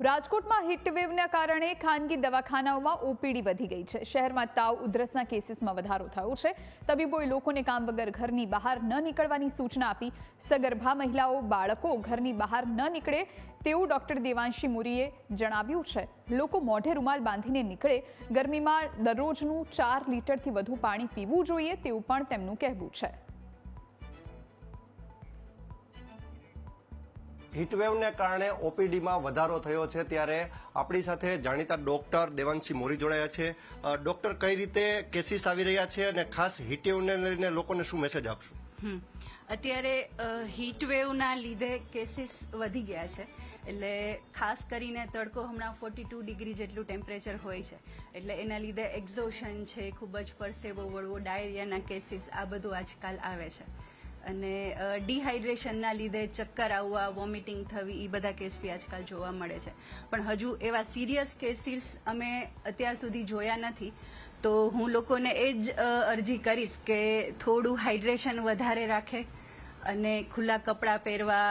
રાજકોટમાં હીટવેવના કારણે ખાનગી દવાખાનાઓમાં ઓપીડી વધી ગઈ છે। શહેરમાં તાવ ઉધરસના કેસીસમાં વધારો થયો છે। તબીબોએ લોકોને કામ વગર ઘરની બહાર ન નીકળવાની સૂચના આપી। સગર્ભા મહિલાઓ બાળકો ઘરની બહાર ન નીકળે તેવું ડોક્ટર દેવાંશી મોરીએ જણાવ્યું છે। લોકો મોઢે રૂમાલ બાંધીને નીકળે। ગરમીમાં દરરોજનું 4 લીટરથી વધુ પાણી પીવું જોઈએ તેવું પણ તેમનું કહેવું છે। હીટવેવને કારણે ઓપીડીમાં વધારો થયો છે, ત્યારે આપણી સાથે જાણીતા ડોક્ટર દેવાંશી મોરી જોડાયા છે। ડોક્ટર, કઈ રીતે કેસીસ આવી રહ્યા છે અને ખાસ હીટવેવને લઈને લોકોને શું મેસેજ આપશો? અત્યારે હીટવેવના લીધે કેસીસ વધી ગયા છે, એટલે ખાસ કરીને તડકો હમણાં 42 ડિગ્રી જેટલું ટેમ્પરેચર હોય છે, એટલે એના લીધે એક્ઝોશન છે, ખૂબ જ પરસેવો વળવો, ડાયરિયાના કેસીસ આ બધું આજકાલ આવે છે। અને ડિહાઇડ્રેશનના લીધે ચક્કર આવવા, વોમિટિંગ થવી, એ બધા કેસ બી આજકાલ જોવા મળે છે। પણ હજુ એવા સિરિયસ કેસીસ અમે અત્યાર સુધી જોયા નથી, તો હું લોકોને એ જ અરજી કરીશ કે થોડું હાઇડ્રેશન વધારે રાખે અને ખુલ્લા કપડાં પહેરવા,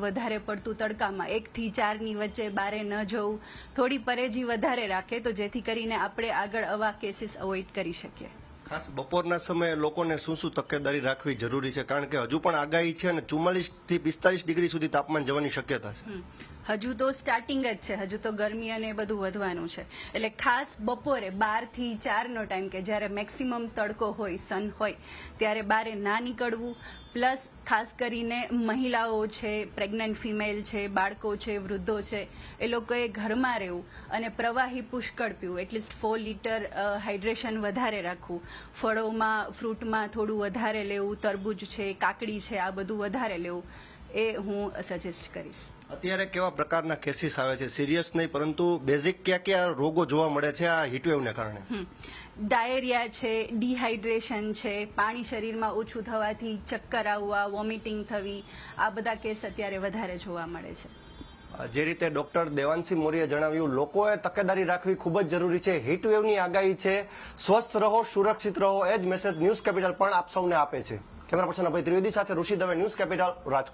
વધારે પડતું તડકામાં 1 થી 4ની વચ્ચે બારે ન જવું, થોડી પરેજી વધારે રાખે, તો જેથી કરીને આપણે આગળ આવા કેસીસ અવોઇડ કરી શકીએ। ખાસ બપોરના સમયે લોકોને શું તકેદારી રાખવી જરૂરી છે, કારણ કે હજુ પણ આગાહી છે અને 44 થી 45 ડિગ્રી સુધી તાપમાન જવાની શક્યતા છે? હજુ તો સ્ટાર્ટિંગ જ છે, હજુ તો ગરમી અને બધું વધવાનું છે, એટલે ખાસ બપોરે 12 થી 4નો ટાઈમ કે જ્યારે મેક્સિમમ તડકો હોય, સન હોય, ત્યારે બારે ના નીકળવું। પ્લસ ખાસ કરીને મહિલાઓ છે, પ્રેગ્નન્ટ ફિમેલ છે, બાળકો છે, વૃદ્ધો છે, એ લોકોએ ઘરમાં રહેવું અને પ્રવાહી પુષ્કળ પીવું, એટલીસ્ટ 4 લીટર હાઇડ્રેશન વધારે રાખવું। ફળોમાં, ફ્રૂટમાં થોડું વધારે લેવું, તરબૂચ છે, કાકડી છે, આ બધું વધારે લેવું, એ હું સજેસ્ટ કરીશ। અત્યારે કેવા પ્રકારના કેસીસ આવે છે? સિરિયસ નહીં, પરંતુ બેઝિક કયા રોગો જોવા મળે છે આ હીટવેવને કારણે? ડાયરિયા છે, ડિહાઇડ્રેશન છે, પાણી શરીરમાં ઓછું થવાથી ચક્કર આવવા, વોમિટિંગ થવી, આ બધા કેસ અત્યારે વધારે જોવા મળે છે। જે રીતે ડોક્ટર દેવાંશી મોરીએ જણાવ્યું, લોકોએ તકેદારી રાખવી ખૂબ જ જરૂરી છે। હીટવેવની આગાહી છે, સ્વસ્થ રહો, સુરક્ષિત રહો, એ જ મેસેજ ન્યૂઝ કેપિટલ પણ આપ સૌને આપે છે। કેમેરા પર્સન અભય ત્રિવેદી સાથે ઋષિ દવે, ન્યૂઝ કેપિટલ, રાજકોટ।